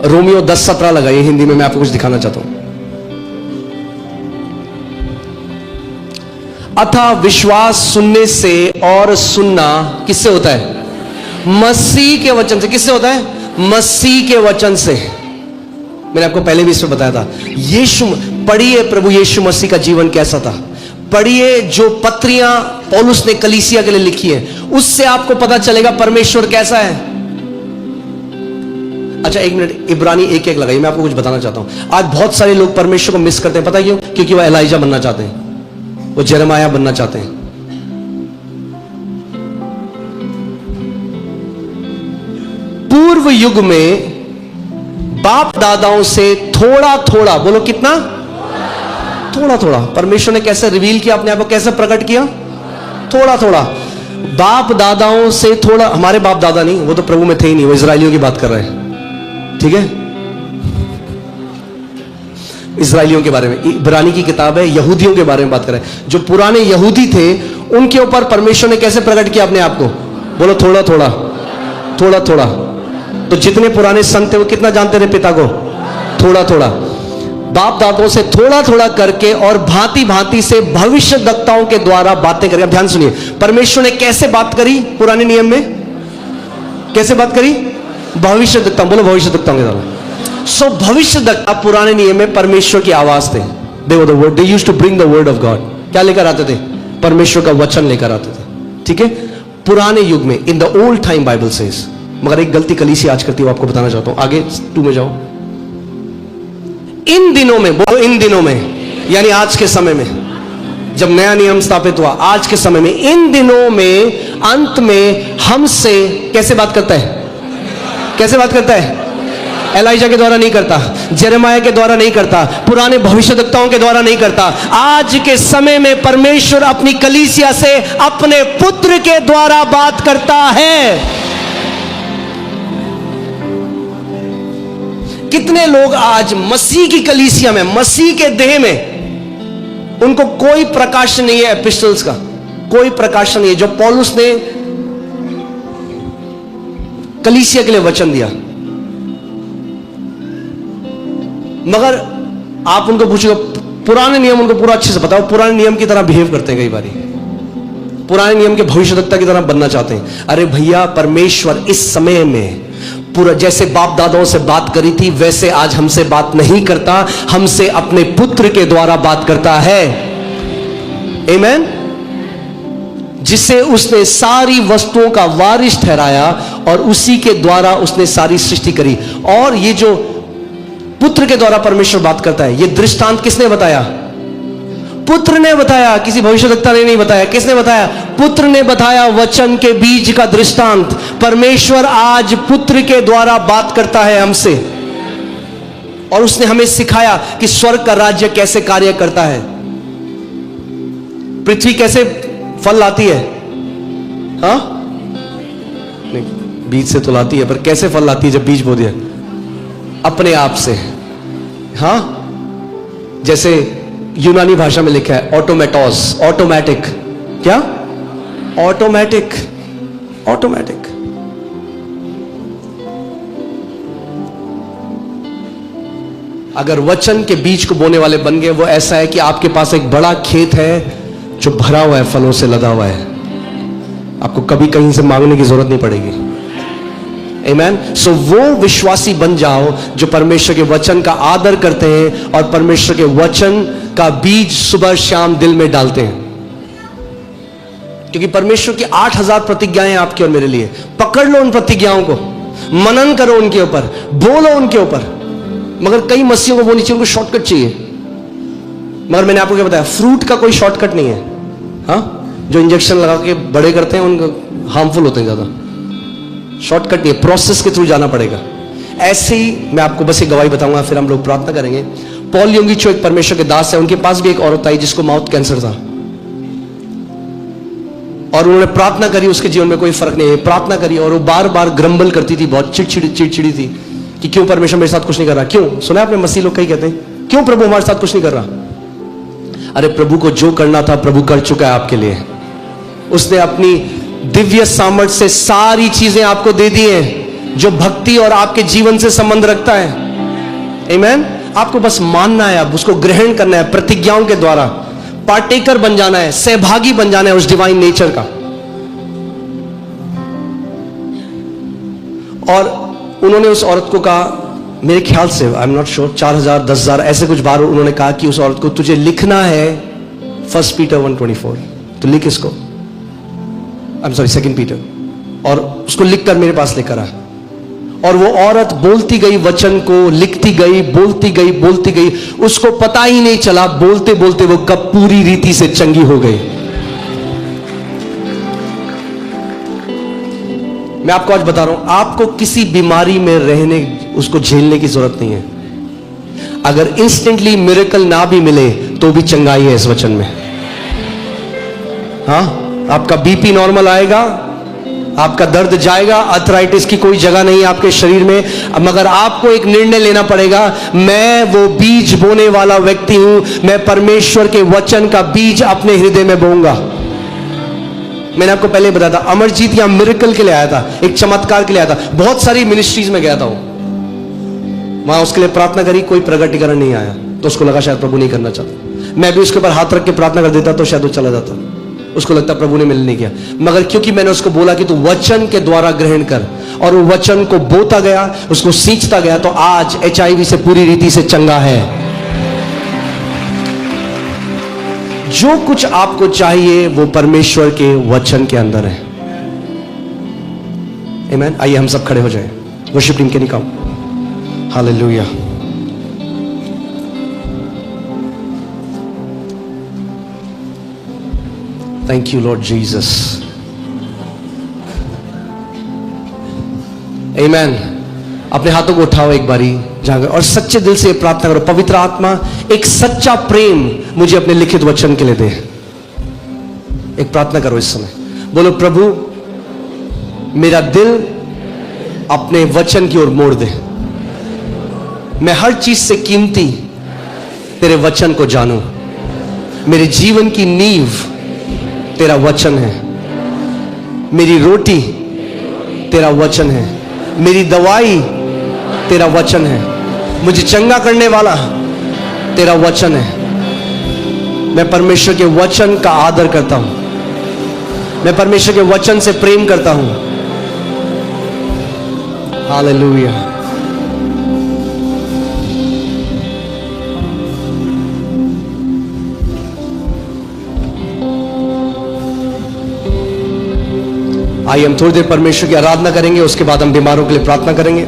Romeo 10:17 लगाइए हिंदी में, मैं आपको कुछ दिखाना चाहता हूं। अतः विश्वास सुनने से, और सुनना किससे होता है? मसीह के वचन से। किससे होता है? मसीह के वचन से। मैंने आपको पहले भी इसमें बताया था। यीशु, पढ़िए प्रभु यीशु मसीह का जीवन कैसा था, पढ़िए जो पत्रियां पौलुस ने कलीसिया के लिए लिखी है, उससे आपको पता चलेगा परमेश्वर कैसा है। अच्छा एक मिनट, इब्रानी 1:1 लगाइए, मैं आपको कुछ बताना चाहता हूं। आज बहुत सारे लोग परमेश्वर को मिस करते हैं, पता क्यों? क्योंकि वो एलाइजा बनना चाहते हैं, वो जेरेमाया बनना चाहते हैं। पूर्व युग में बाप दादाओं से थोड़ा थोड़ा, बोलो कितना? थोड़ा थोड़ा परमेश्वर ने कैसे रिवील किया अपने आप को, कैसे प्रकट किया? थोड़ा थोड़ा। बाप दादाओं से थोड़ा, हमारे बाप दादा नहीं, वो तो प्रभु में थे ही नहीं, वो इजरायलियों की बात कर रहे हैं, ठीक है? इजरायलियों के बारे में, इब्रानी की किताब है, यहूदियों के बारे में बात कर रहे हैं। जो पुराने यहूदी थे उनके ऊपर परमेश्वर ने कैसे प्रकट किया अपने आप को? बोलो थोड़ा थोड़ा, थोड़ा थोड़ा। तो जितने पुराने संत थे वो कितना जानते थे पिता को? थोड़ा थोड़ा। बाप दादों से थोड़ा थोड़ा करके और भांति भांति से भविष्यद्वक्ताओं के द्वारा बातें करें। अब ध्यान सुनिए, परमेश्वर ने कैसे बात करी पुराने नियम में? कैसे बात करी? भविष्यद्वक्ता, बोलो भविष्यद्वक्ताओं के द्वारा। सो भविष्यद्वक्ता पुराने नियम में परमेश्वर की आवाज थे। They were the word, they used to bring the word of God. क्या लेकर आते थे? परमेश्वर का वचन लेकर आते थे, ठीक है? पुराने युग में, in the old time Bible says. मगर एक गलती कलीसिया आज करती है, वो आपको बताना चाहता हूं। आगे 2 में जाओ। इन दिनों में, बोलो इन दिनों में, यानी आज के समय में, जब नया नियम स्थापित हुआ, आज के समय में, इन दिनों में अंत में हमसे कैसे बात करता है? कैसे बात करता है? एलाइजा के द्वारा नहीं करता, जेरेमाया के द्वारा नहीं करता, पुराने भविष्यद्वक्ताओं के द्वारा नहीं करता। आज के समय में परमेश्वर अपनी कलीसिया से अपने पुत्र के द्वारा बात करता है। कितने लोग आज मसीह की कलीसिया में, मसीह के देह में, उनको कोई प्रकाशन नहीं है एपिस्टल्स का, कोई प्रकाशन नहीं है जो पौलुस ने कलीसिया के लिए वचन दिया। मगर आप उनको पूछोगे, पुराने नियम उनको पूरा अच्छे से पता है, पुराने नियम की तरह बिहेव करते हैं, कई बारी पुराने नियम के भविष्यद्वक्ता की तरह बनना चाहते हैं। अरे भैया, परमेश्वर इस समय में पूरा जैसे बाप दादाओं से बात करी थी वैसे आज हमसे बात नहीं करता, हमसे अपने पुत्र के द्वारा बात करता है। आमीन। जिसे उसने सारी वस्तुओं का वारिस ठहराया और उसी के द्वारा उसने सारी सृष्टि करी। और ये जो पुत्र के द्वारा परमेश्वर बात करता है, ये दृष्टांत किसने बताया? पुत्र ने बताया, किसी भविष्यद्वक्ता ने नहीं बताया। किसने बताया? पुत्र ने बताया, वचन के बीज का दृष्टांत। परमेश्वर आज पुत्र के द्वारा बात करता है हमसे, और उसने हमें सिखाया कि स्वर्ग का राज्य कैसे कार्य करता है, पृथ्वी कैसे फल लाती है। हाँ, नहीं, बीज से तो लाती है, पर कैसे फल लाती है जब बीज बो दिया? अपने आप से। हाँ, जैसे यूनानी भाषा में लिखा है ऑटोमेटोस, ऑटोमेटिक। क्या? Automatic, automatic. अगर वचन के बीज को बोने वाले बन गए, वो ऐसा है कि आपके पास एक बड़ा खेत है जो भरा हुआ है, फलों से लदा हुआ है, आपको कभी कहीं से मांगने की जरूरत नहीं पड़ेगी। आमीन। सो वो विश्वासी बन जाओ जो परमेश्वर के वचन का आदर करते हैं और परमेश्वर के वचन का बीज सुबह शाम दिल में डालते हैं। क्योंकि परमेश्वर की 8000 प्रतिज्ञाएं आपके और मेरे लिए। पकड़ लो उन प्रतिज्ञाओं को, मनन करो उनके ऊपर, बोलो उनके ऊपर। मगर कई मसीहों को वो नहीं चाहिए, उनको शॉर्टकट चाहिए। मगर मैंने आपको क्या बताया, फ्रूट का कोई शॉर्टकट नहीं है। हाँ, जो इंजेक्शन लगा के बड़े करते हैं उनको हार्मफुल होते हैं ज्यादा। शॉर्टकट नहीं है, प्रोसेस के थ्रू जाना पड़ेगा। ऐसे ही मैं आपको बस एक गवाही बताऊंगा, फिर हम लोग प्रार्थना करेंगे। पॉल योंगिचो एक परमेश्वर के दास है, उनके पास भी एक औरत आई जिसको माउथ कैंसर था, और उन्होंने प्रार्थना करी, उसके जीवन में कोई फर्क नहीं है। प्रार्थना करी और वो बार बार ग्रम्बल करती थी, बहुत चिड़चिड़ी थी कि क्यों परमेश्वर मेरे साथ कुछ नहीं कर रहा। क्यों? सुना आपने मसीह लोग कई कहते हैं, क्यों प्रभु हमारे साथ कुछ नहीं कर रहा? अरे प्रभु को जो करना था प्रभु कर चुका है आपके लिए। उसने अपनी दिव्य सामर्थ से सारी चीजें आपको दे दी हैं। जो भक्ति और आपके जीवन से संबंध रखता है। आमीन। आपको बस मानना है, अब उसको ग्रहण करना है, प्रतिज्ञाओं के द्वारा पार्टेकर बन जाना है, सहभागी बन जाना है उस डिवाइन नेचर का। और उन्होंने उस औरत को कहा, मेरे ख्याल से आई एम नॉट श्योर, 4000 10,000 ऐसे कुछ बार उन्होंने कहा कि उस औरत को तुझे लिखना है 1 पीटर 1:24, तो लिख इसको, आई एम सॉरी 2 पीटर, और उसको लिखकर मेरे पास लेकर आ। और वो औरत बोलती गई वचन को, लिखती गई, बोलती गई, बोलती गई, उसको पता ही नहीं चला बोलते बोलते वो कब पूरी रीति से चंगी हो गई। मैं आपको आज बता रहा हूं, आपको किसी बीमारी में रहने, उसको झेलने की जरूरत नहीं है। अगर इंस्टेंटली मिरेकल ना भी मिले तो भी चंगाई है इस वचन में। हाँ, आपका बीपी नॉर्मल आएगा, आपका दर्द जाएगा, अर्थराइटिस की कोई जगह नहीं है आपके शरीर में, मगर आपको एक निर्णय लेना पड़ेगा, मैं वो बीज बोने वाला व्यक्ति हूं, मैं परमेश्वर के वचन का बीज अपने हृदय में बोऊंगा। मैंने आपको पहले बताया था, अमरजीत यहां मिरेकल के लिए आया था, एक चमत्कार के लिए आया था। बहुत सारी मिनिस्ट्रीज में गया था, वहां उसके लिए प्रार्थना करी, कोई प्रगटीकरण नहीं आया, तो उसको लगा शायद प्रभु नहीं करना चाहता। मैं भी उसके ऊपर हाथ रख के प्रार्थना कर देता तो शायद वो चला जाता, उसको लगता प्रभु ने मिलने नहीं किया। मगर क्योंकि मैंने उसको बोला कि तू वचन के द्वारा ग्रहण कर, और वो वचन को बोता गया, उसको सींचता गया, तो आज HIV से पूरी रीति से चंगा है। जो कुछ आपको चाहिए वो परमेश्वर के वचन के अंदर है। आमीन। आइए हम सब खड़े हो जाएं, वर्शिप टीम के निकाम। Hallelujah. Thank you Lord Jesus. आमीन। अपने हाथों को उठाओ एक बारी जहां, और सच्चे दिल से प्रार्थना करो, पवित्र आत्मा एक सच्चा प्रेम मुझे अपने लिखित वचन के लिए दे। एक प्रार्थना करो इस समय, बोलो प्रभु मेरा दिल अपने वचन की ओर मोड़ दे, मैं हर चीज से कीमती तेरे वचन को जानूं, मेरे जीवन की नींव तेरा वचन है, मेरी रोटी तेरा वचन है, मेरी दवाई तेरा वचन है, मुझे चंगा करने वाला तेरा वचन है। मैं परमेश्वर के वचन का आदर करता हूं, मैं परमेश्वर के वचन से प्रेम करता हूं। हालेलुया। आइए हम थोड़ी देर परमेश्वर की आराधना करेंगे, उसके बाद हम बीमारों के लिए प्रार्थना करेंगे।